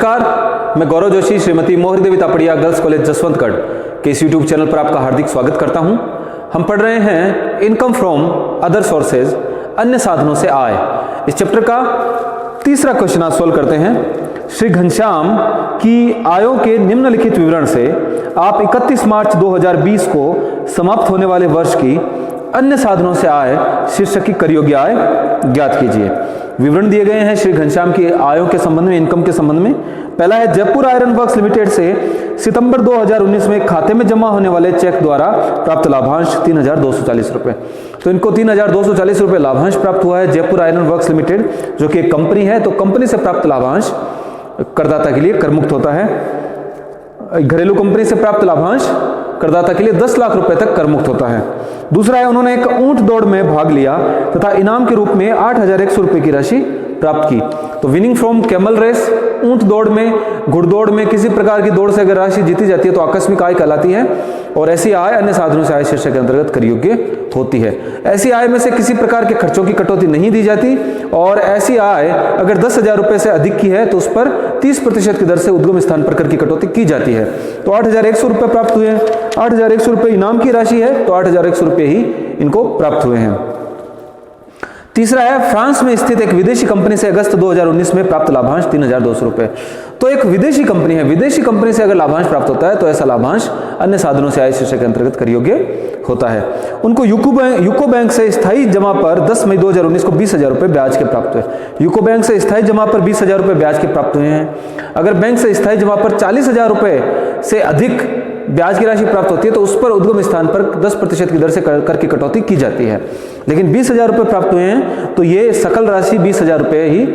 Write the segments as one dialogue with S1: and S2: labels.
S1: नमस्कार, मैं गौरव जोशी श्रीमती मोहरी देवी तापड़िया गर्ल्स कॉलेज जसवंतगढ़ के इस यूट्यूब चैनल पर आपका हार्दिक स्वागत करता हूं। हम पढ़ रहे हैं इनकम फ्रॉम अदर सोर्सेज, अन्य साधनों से आय। इस चैप्टर का तीसरा क्वेश्चन आज सोल्व करते हैं। श्री घनश्याम की आयों के निम्नलिखित विवरण से आप 31 मार्च 2020 को समाप्त होने वाले वर्ष की अन्य साधनों से आय शीर्षक की कर योग्य आय ज्ञात कीजिए। विवरण दिए गए हैं श्री घनश्याम की आयों के संबंध में, इनकम के संबंध में। पहला है, जयपुर आयरन वर्क्स लिमिटेड से सितंबर 2019 में खाते में जमा होने वाले चेक द्वारा प्राप्त लाभांश 3240 रुपए। तो इनको 3240 रुपए लाभांश प्राप्त हुआ है। जयपुर आयरन वर्क्स लिमिटेड जो कि एक कंपनी है, तो कंपनी से प्राप्त लाभांश करदाता के लिए करमुक्त होता है। घरेलू कंपनी से प्राप्त लाभांश करदाता के लिए 10 लाख रुपए तक करमुक्त होता है। दूसरा है, उन्होंने एक ऊंट दौड़ में भाग लिया तथा इनाम के रूप में 8100 रुपए की राशि प्राप्त की। तो विनिंग फ्रॉम कैमल रेस, ऊंट दौड़ में, घुड़दौड़ में किसी प्रकार की दौड़ से अगर राशि जीती जाती है तो आकस्मिक आय कहलाती है, और ऐसी आय अन्य साधनों से आय शीर्षक के अंतर्गत कर योग्य होती है। ऐसी आय में से किसी प्रकार के खर्चों की कटौती नहीं दी जाती, और ऐसी आय अगर 10,000 रुपए से अधिक की है तो उस पर 30% की दर से उद्गम स्थान पर कर की कटौती की जाती है। तो 8100 रुपए प्राप्त हुए हैं। 8100 रुपए इनाम की राशि है, तो 8100 रुपए ही इनको प्राप्त हुए हैं। तीसरा है, फ्रांस में स्थित एक विदेशी कंपनी से अगस्त 2019 में प्राप्त लाभांश 3200 रुपए। तो एक विदेशी कंपनी है, विदेशी कंपनी से अगर लाभांश प्राप्त होता है तो ऐसा लाभांश अन्य साधनों से आय शीर्षक के अंतर्गत कर योग्य होता है। उनको यूको बैंक से स्थायी जमा पर 10 मई 2019 को 20,000 रुपए ब्याज के प्राप्त हुए। यूको बैंक से स्थायी जमा पर 20,000 रुपए ब्याज के प्राप्त हुए हैं। अगर बैंक से स्थायी जमा पर 40,000 रुपए से अधिक ब्याज की राशि प्राप्त होती है तो उस पर उद्गम स्थान पर 10% की दर से कर की कटौती की जाती है। लेकिन 20,000 रुपए प्राप्त हुए हैं तो ये सकल राशि 20,000 रुपए ही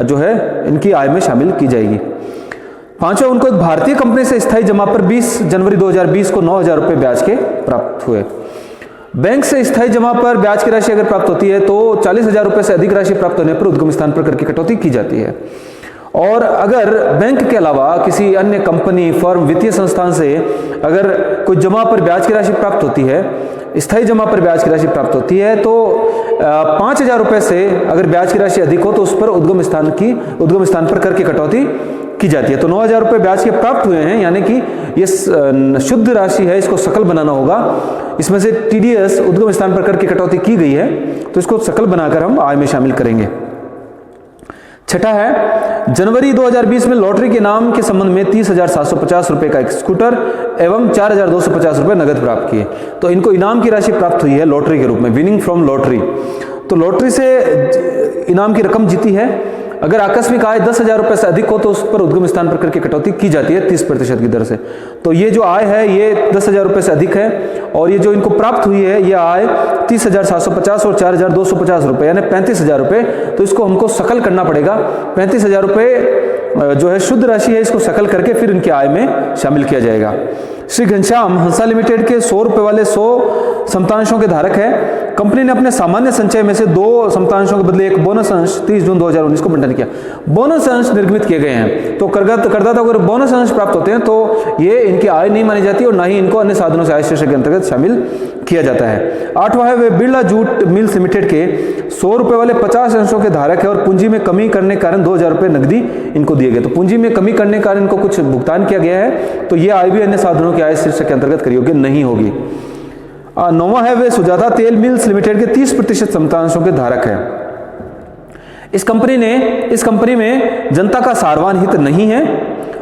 S1: जो है इनकी आय में शामिल की जाएगी। पांचवा, उनको एक भारतीय कंपनी से स्थायी जमा पर 20 जनवरी 2020 को 9,000 रुपए ब्याज के प्राप्त हुए। बैंक से स्थायी जमा पर ब्याज की राशि अगर प्राप्त होती है तो 40,000 रुपए से अधिक राशि प्राप्त होने पर उद्गम स्थान पर कर की कटौती की जाती है। और अगर बैंक के अलावा किसी अन्य कंपनी, फर्म, वित्तीय संस्थान से अगर कोई जमा पर ब्याज की राशि प्राप्त होती है, स्थायी जमा पर ब्याज की राशि प्राप्त होती है, तो 5,000 रुपए से अगर ब्याज की राशि अधिक हो तो उस पर उद्गम स्थान पर कर की कटौती की जाती है। तो 9,000 रुपए ब्याज के प्राप्त हुए हैं, यानी कि ये शुद्ध राशि है, इसको सकल बनाना होगा। इसमें से टीडीएस उद्गम स्थान पर कर की कटौती की गई है, तो इसको सकल बनाकर हम आय में शामिल करेंगे। छठा है, जनवरी 2020 में लॉटरी के नाम के संबंध में 30,750 रुपए का एक स्कूटर एवं 4,250 रुपए नगद प्राप्त किए। तो इनको इनाम की राशि प्राप्त हुई है लॉटरी के रूप में, विनिंग फ्रॉम लॉटरी। तो लॉटरी से इनाम की रकम जीती है। अगर आकस्मिक आय 10,000 रुपए से अधिक हो तो उस पर उद्गम स्थान पर करके कटौती की जाती है 30% की दर से। तो ये जो आय है ये 10,000 रुपए से अधिक है, और ये जो इनको प्राप्त हुई है ये आय 30,750 और 4,250 रुपए यानी 35,000 रुपए। तो इसको हमको सकल करना पड़ेगा। 35,000 रुपए जो है शुद्ध राशि है, इसको सकल करके फिर इनकी आय में शामिल किया जाएगा। श्री घनश्याम हंसा लिमिटेड के 100 रुपए वाले 100 समतांशों के धारक है। कंपनी ने अपने सामान्य संचय में से 2 समतांशों के बदले एक बोनस अंश 30 जून 2019 को बंटन किया। बोनस अंश निर्गमित किए गए हैं, तो करदाता को अगर बोनस अंश प्राप्त होते हैं तो ये इनकी आय नहीं मानी जाती और ना ही इनको अन्य साधनों से आय शीर्षक के अंतर्गत शामिल किया जाता है। आठवां है, वे बिरला जूट मिल्स लिमिटेड के 100 रुपए वाले 50 अंशों के धारक है और पूंजी में कमी करने के कारण 2,000 रुपए नकदी इनको दिए गए। तो पूंजी में कमी करने के कारण इनको कुछ भुगतान किया गया है, तो ये आय भी अन्य साधनों की आय शीर्षक के अंतर्गत कर योग्य नहीं होगी। नौवां है, वे सुजाता तेल मिल्स लिमिटेड के 30% समतांशों के धारक है। इस कंपनी में जनता का सार्वजनिक हित नहीं है।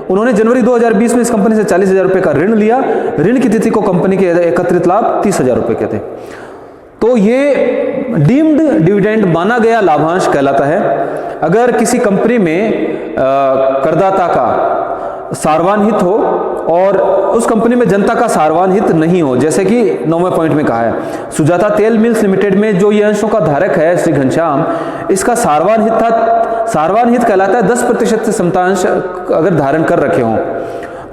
S1: उन्होंने जनवरी 2020 में इस कंपनी से 40,000 रुपए का ऋण लिया। ऋण की तिथि को कंपनी के एकत्रित लाभ 30,000 रुपए के थे। तो ये डीम्ड डिविडेंड माना गया लाभांश कहलाता है। अगर किसी कंपनी में करदाता का सार्वजनिक हित हो और उस कंपनी में जनता का सार्वजनिक हित नहीं हो, जैसे कि 9वें पॉइंट में कहा है, सुजाता तेल मिल्स लिमिटेड में जो ये अंशों का धारक है श्री घनश्याम, इसका सार्वजनिक हित कहलाता है 10% से समतांश अगर धारण कर रखे हों।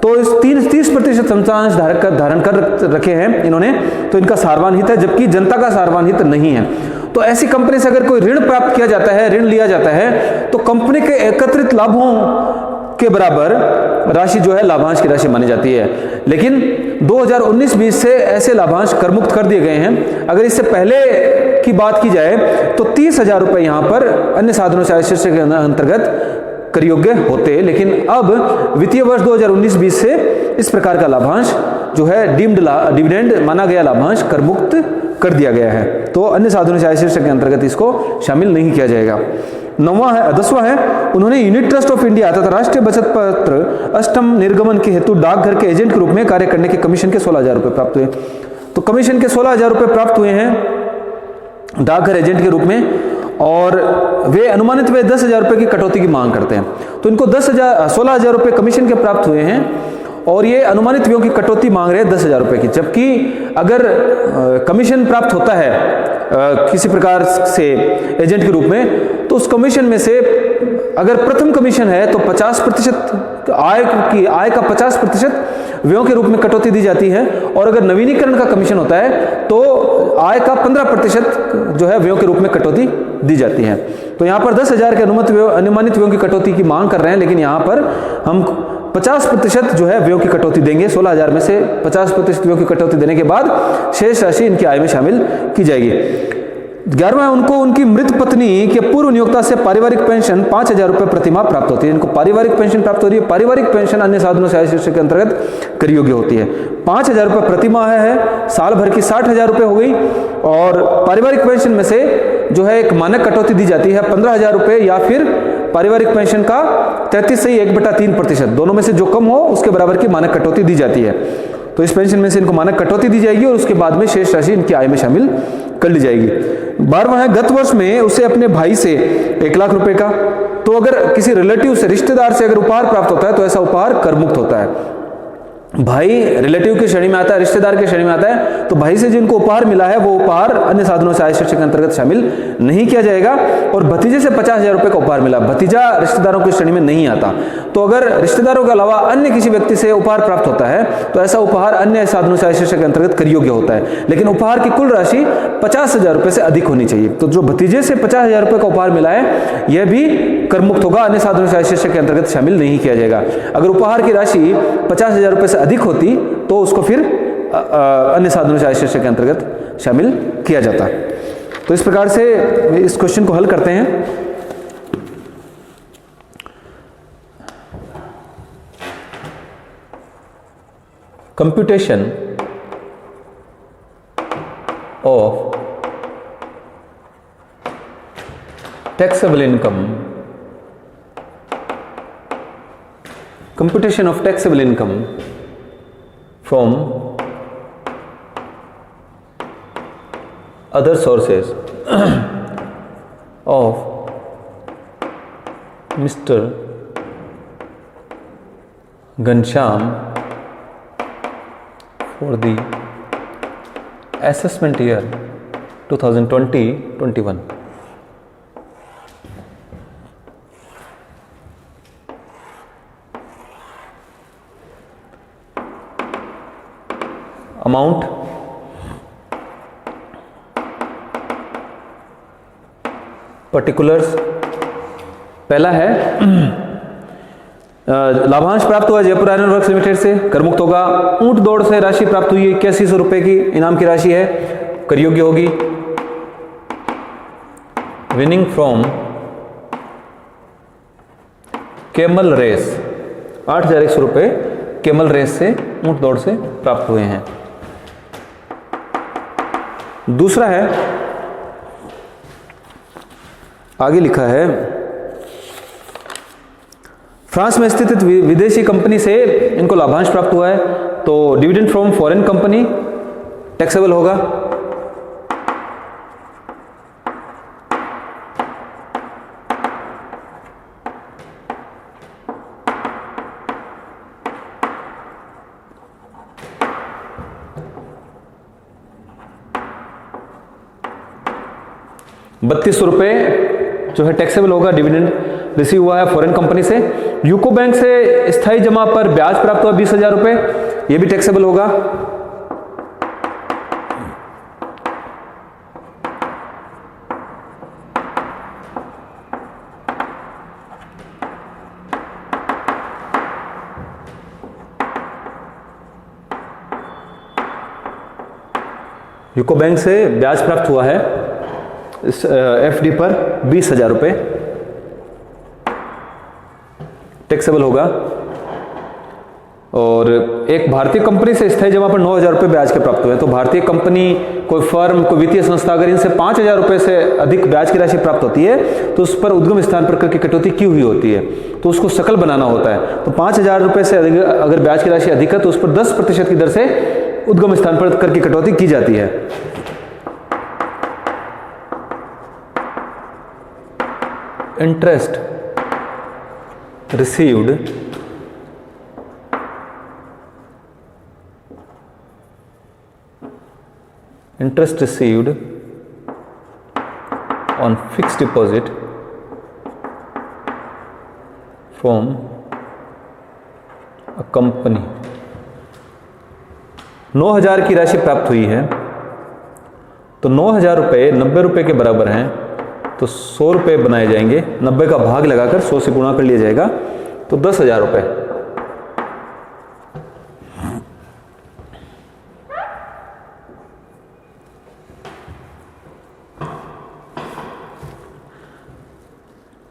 S1: तो इस 30% समतांश धारण कर रखे हैं इन्होंने, तो इनका सार्वजनिक हित है, जबकि जनता का सार्वजनिक हित नहीं है। तो ऐसी कंपनी से अगर कोई ऋण प्राप्त किया जाता है, ऋण लिया जाता है, तो कंपनी के एकत्रित लाभों के बराबर राशि जो है लाभांश की राशि मानी जाती है। लेकिन 2019-20 से ऐसे लाभांश करमुक्त कर दिए गए हैं। अगर इससे पहले की बात की जाए तो 30,000 रुपए यहां पर अन्य साधनों से आय शीर्षक के अंतर्गत कर योग्य होते, लेकिन अब वित्तीय वर्ष 2019-20 से इस प्रकार का लाभांश जो है डीम्ड डिविडेंड माना गया लाभांश कर मुक्त कर दिया गया है, तो अन्य साधनों से आय शीर्षक के अंतर्गत इसको शामिल नहीं किया जाएगा। 10वां है उन्होंने यूनिट ट्रस्ट ऑफ इंडिया तथा राष्ट्रीय बचत पत्र अष्टम निर्गमन के हेतु डाकघर के एजेंट के रूप में कार्य करने के कमीशन के 16,000 रुपये प्राप्त हुए। तो कमीशन के 16,000 रुपये प्राप्त हुए हैं डाकघर एजेंट के रूप में, और वे अनुमानित वे 10,000 रुपये की कटौती की मांग करते हैं। तो इनको 16,000 रुपये कमीशन के प्राप्त हुए हैं और ये अनुमानित व्ययों की कटौती मांग रहे हैं 10,000 रुपये की, जबकि अगर कमीशन प्राप्त होता है किसी प्रकार से एजेंट के रूप में, तो उस कमीशन में से अगर प्रथम कमीशन है तो 50% आय का 50% व्ययों के रूप में कटौती दी जाती है, और अगर नवीनीकरण का कमीशन होता है तो आय का 15% जो है व्ययों के रूप में कटौती दी जाती है। तो यहाँ पर 10,000 के अनुमानित व्ययों की कटौती की मांग कर रहे हैं, लेकिन यहाँ पर हम 50% जो है व्ययों की कटौती देंगे। 16,000 में से 50% व्ययों की कटौती देने के बाद शेष राशि इनकी आय में शामिल की जाएगी। 11वां उनको उनकी मृत पत्नी के पूर्व नियोक्ता से पारिवारिक पेंशन 5,000 रुपये प्रतिमाह प्राप्त होती है। इनको पारिवारिक पेंशन प्राप्त हो रही है। पारिवारिक पेंशन अन्य साधनों से आय शीर्षक के अंतर्गत कर योग्य होती है। 5,000 रुपये प्रतिमाह है, साल भर की 60,000 रुपये हो गई, और पारिवारिक पेंशन में से जो है एक मानक कटौती दी जाती है 15,000 रुपये, या फिर पारिवारिक पेंशन का 33.1/3%, दोनों में से जो कम हो उसके बराबर की मानक कटौती दी जाती है। तो इस पेंशन में से इनको मानक कटौती दी जाएगी और उसके बाद में शेष राशि इनकी आय में शामिल कर ली जाएगी। 12वां है गत वर्ष में उसे अपने भाई से 1 लाख रुपए का, तो अगर किसी रिलेटिव से, रिश्तेदार से अगर उपहार प्राप्त होता है तो ऐसा उपहार कर मुक्त होता है। भाई रिलेटिव की श्रेणी में आता है, रिश्तेदार की श्रेणी में आता है, तो भाई से जिनको उपहार मिला है वो उपहार अन्य साधनों से आय शीर्षक के अंतर्गत शामिल नहीं किया जाएगा। और भतीजे से 50,000 रुपये का उपहार मिला, भतीजा रिश्तेदारों की श्रेणी में नहीं आता। तो अगर रिश्तेदारों के अलावा अन्य किसी व्यक्ति से उपहार प्राप्त होता है तो ऐसा उपहार अन्य साधनों से आय शीर्षक के अंतर्गत कर योग्य होता है, लेकिन उपहार की कुल राशि 50,000 रुपये से अधिक होनी चाहिए। तो जो भतीजे से 50,000 रुपये का उपहार मिला है यह भी कर मुक्त होगा, अन्य साधनों से आय शीर्षक के अंतर्गत शामिल नहीं किया जाएगा। अगर उपहार की राशि 50,000 रुपये से अधिक होती तो उसको फिर अन्य साधनों से आय शीर्षक के अंतर्गत शामिल किया जाता। तो इस प्रकार से इस क्वेश्चन को हल करते हैं। Computation of taxable income, computation of taxable income from other sources of Mr. Ghanshyam for the assessment year 2020-21. Amount particulars, पहला है लाभांश प्राप्त हुआ जयपुर आयरन वर्क्स लिमिटेड से, कर मुक्त होगा। ऊंट दौड़ से राशि प्राप्त हुई 8100 रुपये की इनाम की राशि है, कर योग्य होगी। विनिंग फ्रॉम कैमल रेस 8,100 रुपये कैमल रेस से, ऊंट दौड़ से प्राप्त हुए हैं। दूसरा है, आगे लिखा है फ्रांस में स्थित विदेशी कंपनी से इनको लाभांश प्राप्त हुआ है, तो dividend from foreign company taxable होगा। ₹3200 जो है टैक्सेबल होगा, डिविडेंड रिसीव हुआ है फॉरेन कंपनी से। यूको बैंक से स्थायी जमा पर ब्याज प्राप्त हुआ 20,000 रुपये, ये भी टैक्सेबल होगा। यूको बैंक से ब्याज प्राप्त हुआ है इस एफडी पर 20,000 रुपये। टैक्सेबल होगा। और एक भारतीय कंपनी से स्थायी जमा पर 9,000 रुपये ब्याज के प्राप्त हुए। तो भारतीय कंपनी, कोई फर्म, कोई वित्तीय संस्था अगर इनसे 5,000 रुपये से अधिक ब्याज की राशि प्राप्त होती है तो उस पर उद्गम स्थान पर कर की कटौती की हुई होती है, तो उसको सकल बनाना होता है। तो 5,000 रुपये से अधिक अगर ब्याज की राशि अधिक है तो उस पर 10% की दर से उद्गम स्थान पर कर की कटौती की जाती है। Interest received on fixed deposit from a company। 9,000 की राशि प्राप्त हुई है तो 9,000 रुपये 90 रुपये के बराबर हैं, तो 100 रुपये बनाए जाएंगे, 90 का भाग लगाकर 100 से गुणा कर लिया जाएगा, तो 10,000 रुपये।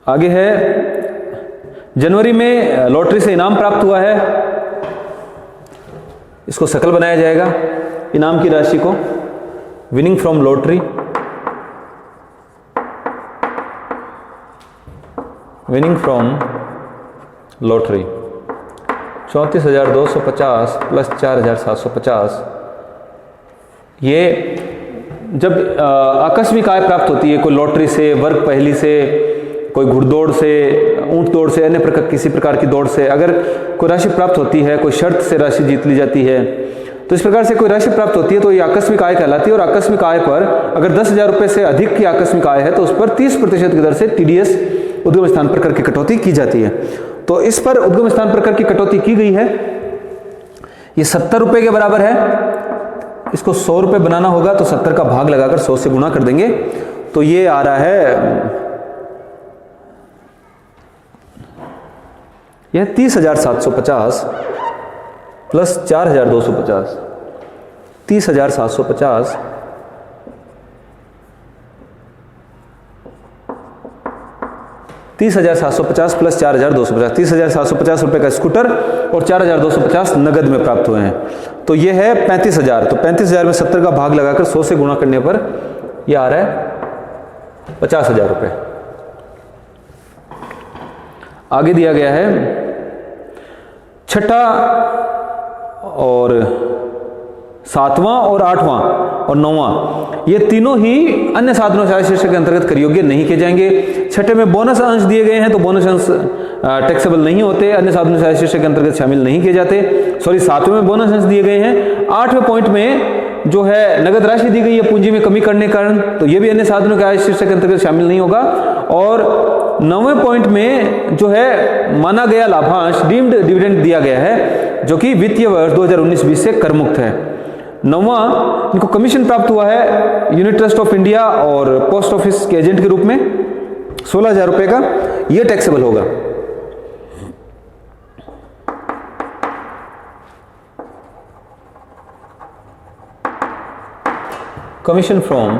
S1: आगे है, जनवरी में लॉटरी से इनाम प्राप्त हुआ है, इसको सकल बनाया जाएगा, इनाम की राशि को। Winning from lottery, winning from lottery 34,250 plus 4,750। ये जब आकस्मिक आय प्राप्त होती है, कोई लॉटरी से, वर्ग पहली से, कोई घुड़दौड़ से, ऊंट दौड़ से, अन्य प्रकार किसी प्रकार की दौड़ से अगर कोई राशि प्राप्त होती है, कोई शर्त से राशि जीत ली जाती है, तो इस प्रकार से कोई राशि प्राप्त होती है तो ये आकस्मिक आय कहलाती है। और आकस्मिक आय पर अगर 10,000 रुपये से अधिक की आकस्मिक आय है तो उस पर 30% की दर से TDS उद्गम स्थान पर कर की कटौती की जाती है। तो इस पर उद्गम स्थान पर कर की कटौती की गई है। ये 70 रुपये के बराबर है, इसको 100 रुपये बनाना होगा तो 70 का भाग लगाकर 100 से गुणा कर देंगे, तो ये आ रहा है, यह 30,750 प्लस 4,250, 30,750 30,750 प्लस 4,250, 30,750 रुपये का स्कूटर और 4,250 नगद में प्राप्त हुए हैं, तो ये है 35,000। तो 35,000 में 70 का भाग लगाकर 100 से गुणा करने पर यह आ रहा है 50,000 रुपये। आगे दिया गया है, छठा और 7वां और 8वां और 9वां, ये तीनों ही अन्य साधनों से आय शीर्षक के अंतर्गत कर योग्य नहीं किए जाएंगे। छठे में बोनस अंश दिए गए हैं तो बोनस अंश टैक्सेबल नहीं होते, अन्य साधनों से आय शीर्षक के अंतर्गत शामिल नहीं किए जाते। 7वें में बोनस अंश दिए गए हैं। 8वें पॉइंट में जो है नगद राशि दी गई है पूंजी में कमी करने के कारण, तो ये भी अन्य साधनों के आय शीर्षक के अंतर्गत शामिल नहीं होगा। और 9वें पॉइंट में जो है माना गया लाभांश डीम्ड डिविडेंड दिया गया है जो कि वित्तीय वर्ष 2019-20 से कर मुक्त है। 9वां, इनको कमीशन प्राप्त हुआ है यूनिट ट्रस्ट ऑफ इंडिया और पोस्ट ऑफिस के एजेंट के रूप में 16,000 रुपये का, यह टैक्सेबल होगा। कमीशन फ्रॉम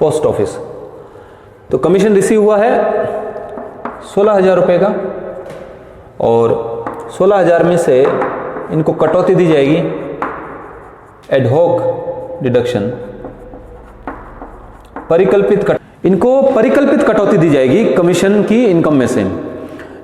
S1: पोस्ट ऑफिस, तो कमीशन रिसीव हुआ है 16,000 रुपये का और 16,000 में से इनको कटौती दी जाएगी एडहॉक डिडक्शन, इनको परिकल्पित कटौती दी जाएगी कमीशन की इनकम में से।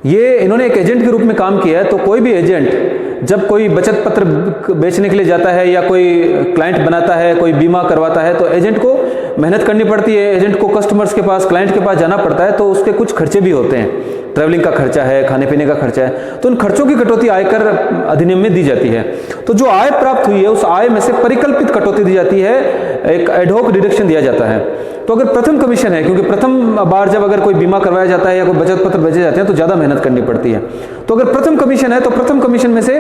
S1: ये इन्होंने एक एजेंट के रूप में काम किया है, तो कोई भी एजेंट जब कोई बचत पत्र बेचने के लिए जाता है या कोई क्लाइंट बनाता है, कोई बीमा करवाता है, तो एजेंट को मेहनत करनी पड़ती है, एजेंट को कस्टमर्स के पास, क्लाइंट के पास जाना पड़ता है, तो उसके कुछ खर्चे भी होते हैं, ट्रैवलिंग का खर्चा है, खाने पीने का खर्चा है, तो उन खर्चों की कटौती आयकर अधिनियम में दी जाती है। तो जो आय प्राप्त हुई है उस आय में से परिकल्पित कटौती दी जाती है, एक एडहॉक डिडक्शन दिया जाता है। तो अगर प्रथम कमीशन है, क्योंकि प्रथम बार जब अगर कोई बीमा करवाया जाता है या कोई बचत पत्र बेचे जाते हैं तो ज़्यादा मेहनत करनी पड़ती है, तो अगर प्रथम कमीशन है तो प्रथम कमीशन में से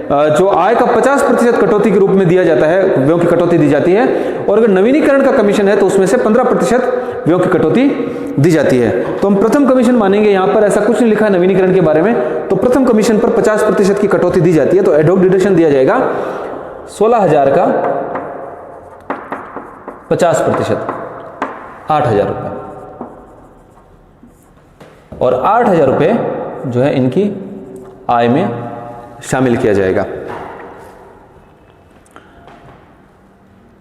S1: जो आय का 50% कटौती के रूप में दिया जाता है, व्ययों की कटौती दी जाती है। और अगर नवीनीकरण का कमीशन है तो उसमें से 15% व्ययों की कटौती दी जाती है। तो हम प्रथम कमीशन मानेंगे, यहाँ पर ऐसा कुछ नहीं लिखा है नवीनीकरण के बारे में, तो प्रथम कमीशन पर 50% की कटौती दी जाती है, तो एडहॉक डिडक्शन दिया जाएगा 16,000 का 50%, 8,000 रुपये। और 8,000 रुपये जो है इनकी आय में शामिल किया जाएगा।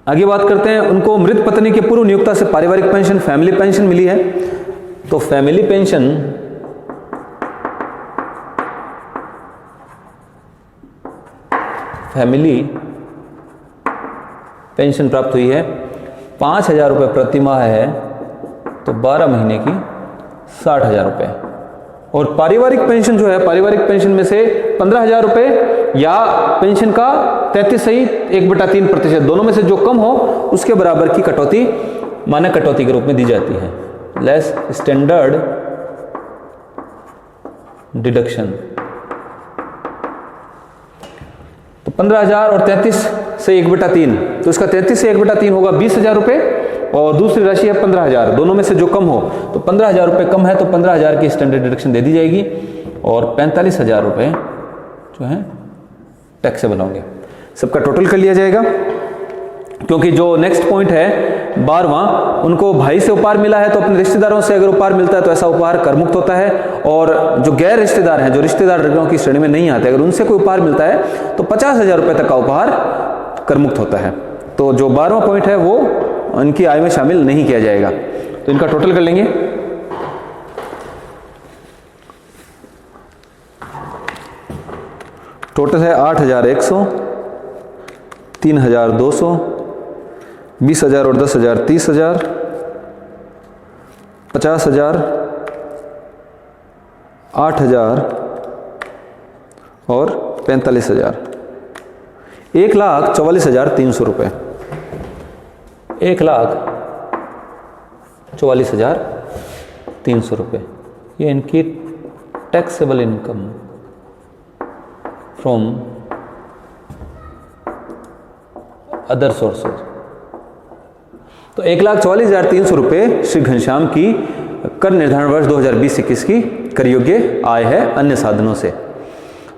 S1: आगे बात करते हैं, उनको मृत पत्नी के पूर्व नियोक्ता से पारिवारिक पेंशन, फैमिली पेंशन मिली है। तो फैमिली पेंशन प्राप्त हुई है। 5,000 रुपये प्रति माह है, तो 12 महीने की 60,000 रुपये। और पारिवारिक पेंशन जो है, पारिवारिक पेंशन में से 15,000 रुपये या पेंशन का 33.3%, दोनों में से जो कम हो उसके बराबर की कटौती मानक कटौती के रूप में दी जाती है, लेस स्टैंडर्ड डिडक्शन। तो 15,000 और 33 से 1/3, तो इसका 33 से 1/3 होगा 20,000 रुपये, और दूसरी राशि है 15,000, दोनों में से जो कम हो, तो 15,000 रुपये कम है तो 15,000 की स्टैंडर्ड डिडक्शन दे दी जाएगी, और 45,000 रुपये जो है टैक्सेबल होंगे। सबका टोटल कर लिया जाएगा, क्योंकि जो नेक्स्ट पॉइंट है 12वां, उनको भाई से उपहार मिला है तो अपने रिश्तेदारों से अगर उपहार मिलता है तो ऐसा उपहार कर मुक्त होता है। और जो गैर रिश्तेदार हैं, जो रिश्तेदार की श्रेणी में नहीं आते, अगर उनसे कोई उपहार मिलता है तो 50,000 रुपये तक का उपहार कर मुक्त होता है। तो जो 12वां पॉइंट है वो उनकी आय में शामिल नहीं किया जाएगा। तो इनका टोटल कर लेंगे। टोटल है 8,100, 3,200, 20,000 और 10,000 30,000, 50,000, 8,000 और 45,000, 1,44,300 रुपये, 1,44,300 रुपये। ये इनकी taxable income from other sources. तो 1,44,300 रुपये श्री घनश्याम की कर निर्धारण वर्ष 2020-21 की कर योग्य आय है अन्य साधनों से।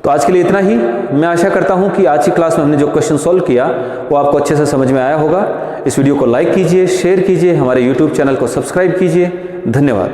S1: तो आज के लिए इतना ही। मैं आशा करता हूं कि आज की क्लास में हमने जो क्वेश्चन सॉल्व किया वो आपको अच्छे से समझ में आया होगा। इस वीडियो को लाइक कीजिए, शेयर कीजिए, हमारे YouTube चैनल को सब्सक्राइब कीजिए। धन्यवाद।